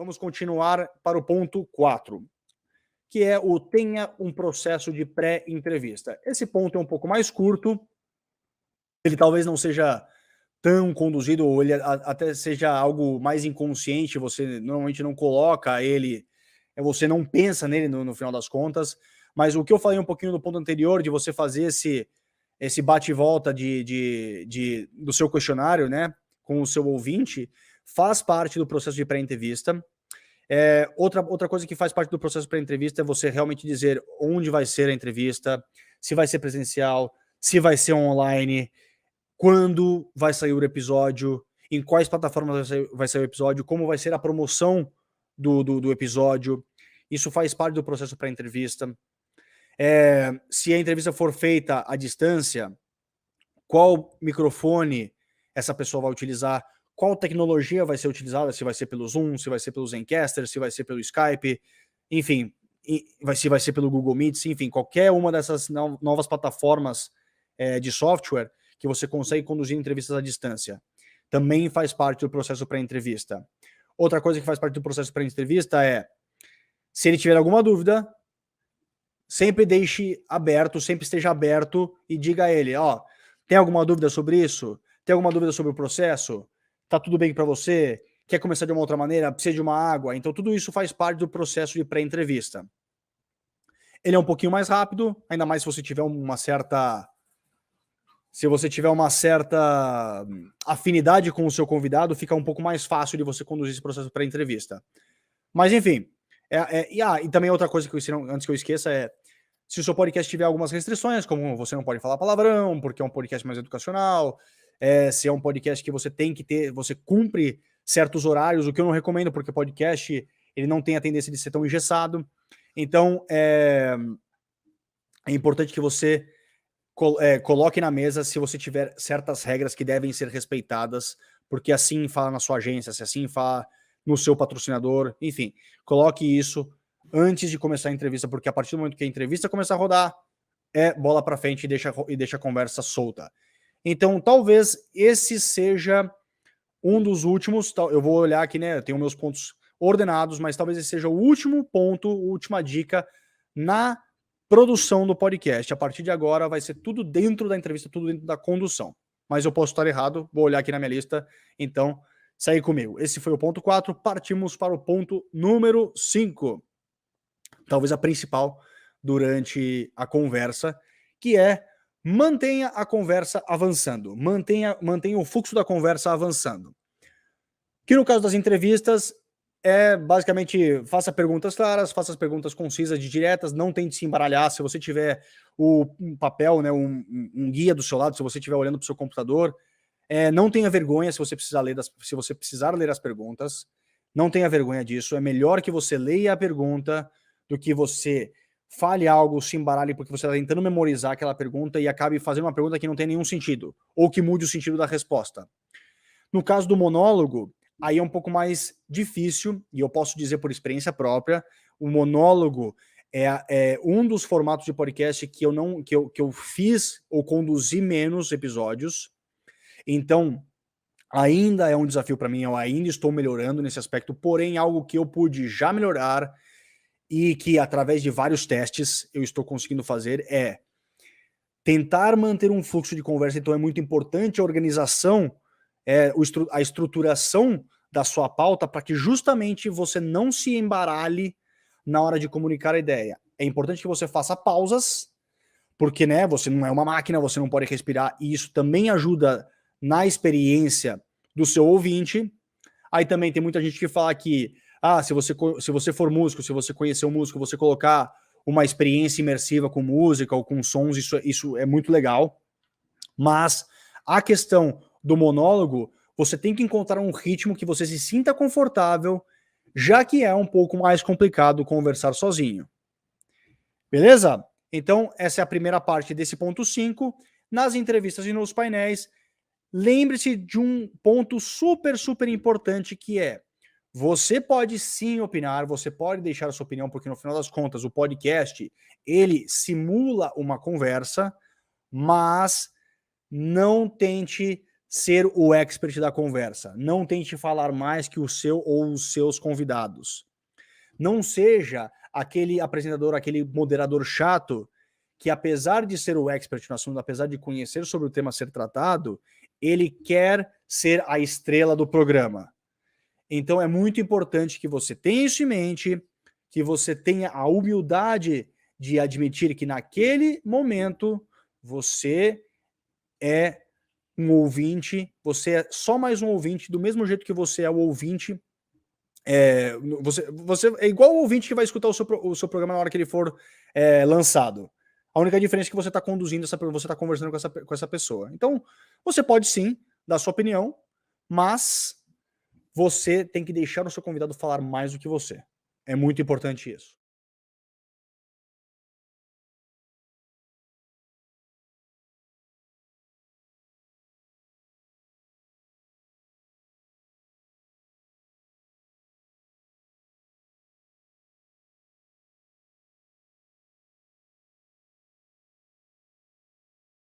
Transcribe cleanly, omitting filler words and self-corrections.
Vamos continuar para o ponto 4, que é o tenha um processo de pré-entrevista. Esse ponto é um pouco mais curto, ele talvez não seja tão conduzido, ou ele até seja algo mais inconsciente, você normalmente não coloca ele, você não pensa nele no final das contas, mas o que eu falei um pouquinho no ponto anterior, de você fazer esse bate e volta do seu questionário, né, com o seu ouvinte, faz parte do processo de pré-entrevista. Outra coisa que faz parte do processo pré-entrevista é você realmente dizer onde vai ser a entrevista, se vai ser presencial, se vai ser online, quando vai sair o episódio, em quais plataformas vai sair o episódio, como vai ser a promoção do episódio. Isso faz parte do processo pré-entrevista. Se a entrevista for feita à distância, qual microfone essa pessoa vai utilizar, qual tecnologia vai ser utilizada, se vai ser pelo Zoom, se vai ser pelo Zencastr, se vai ser pelo Skype, enfim, se vai ser pelo Google Meet, enfim, qualquer uma dessas novas plataformas de software que você consegue conduzir entrevistas à distância. Também faz parte do processo pré-entrevista. Outra coisa que faz parte do processo pré-entrevista é, se ele tiver alguma dúvida, sempre deixe aberto, sempre esteja aberto e diga a ele, tem alguma dúvida sobre isso? Tem alguma dúvida sobre o processo? Tá tudo bem para você? Quer começar de uma outra maneira? Precisa de uma água? Então tudo isso faz parte do processo de pré-entrevista. Ele é um pouquinho mais rápido, ainda mais se você tiver uma certa afinidade com o seu convidado, fica um pouco mais fácil de você conduzir esse processo pré-entrevista. Mas enfim, e também outra coisa que eu ensino, antes que eu esqueça, se o seu podcast tiver algumas restrições, como você não pode falar palavrão, porque é um podcast mais educacional, se é um podcast que você tem que ter, você cumpre certos horários, o que eu não recomendo, porque podcast, ele não tem a tendência de ser tão engessado. Então, é importante que você coloque na mesa se você tiver certas regras que devem ser respeitadas, porque assim fala na sua agência, se assim fala no seu patrocinador, enfim, coloque isso antes de começar a entrevista, porque a partir do momento que a entrevista começar a rodar, bola para frente e deixa a conversa solta. Então, talvez esse seja um dos últimos, eu vou olhar aqui, né, eu tenho meus pontos ordenados, mas talvez esse seja o último ponto, última dica na produção do podcast. A partir de agora vai ser tudo dentro da entrevista, tudo dentro da condução. Mas eu posso estar errado, vou olhar aqui na minha lista, então segue comigo. Esse foi o ponto 4, partimos para o ponto número 5. Talvez a principal durante a conversa, que é mantenha a conversa avançando, mantenha o fluxo da conversa avançando. Que no caso das entrevistas, basicamente, faça perguntas claras, faça as perguntas concisas e diretas, não tente se embaralhar. Se você tiver um papel, né, um guia do seu lado, se você estiver olhando para o seu computador, não tenha vergonha se você precisar ler as perguntas, não tenha vergonha disso. É melhor que você leia a pergunta do que você fale algo, se embaralhe porque você está tentando memorizar aquela pergunta e acabe fazendo uma pergunta que não tem nenhum sentido, ou que mude o sentido da resposta. No caso do monólogo, aí é um pouco mais difícil, e eu posso dizer por experiência própria, o monólogo é um dos formatos de podcast que eu fiz ou conduzi menos episódios. Então, ainda é um desafio para mim, eu ainda estou melhorando nesse aspecto, porém algo que eu pude já melhorar e que através de vários testes eu estou conseguindo fazer é tentar manter um fluxo de conversa. Então é muito importante a organização, a estruturação da sua pauta para que justamente você não se embaralhe na hora de comunicar a ideia. É importante que você faça pausas, porque, né, você não é uma máquina, você não pode respirar, e isso também ajuda na experiência do seu ouvinte. Aí também tem muita gente que fala que, se você for músico, se você conhecer um músico, você colocar uma experiência imersiva com música ou com sons, isso é muito legal. Mas a questão do monólogo, você tem que encontrar um ritmo que você se sinta confortável, já que é um pouco mais complicado conversar sozinho. Beleza? Então, essa é a primeira parte desse ponto 5. Nas entrevistas e nos painéis, lembre-se de um ponto super, super importante, que é: você pode sim opinar, você pode deixar a sua opinião, porque no final das contas o podcast, ele simula uma conversa, mas não tente ser o expert da conversa. Não tente falar mais que o seu ou os seus convidados. Não seja aquele apresentador, aquele moderador chato que, apesar de ser o expert no assunto, apesar de conhecer sobre o tema a ser tratado, ele quer ser a estrela do programa. Então é muito importante que você tenha isso em mente, que você tenha a humildade de admitir que naquele momento você é um ouvinte, você é só mais um ouvinte, do mesmo jeito que você é o ouvinte. Você é igual o ouvinte que vai escutar o seu programa na hora que ele for lançado. A única diferença é que você está conduzindo, você está conversando com essa pessoa. Então, você pode sim dar sua opinião, mas você tem que deixar o seu convidado falar mais do que você. É muito importante isso.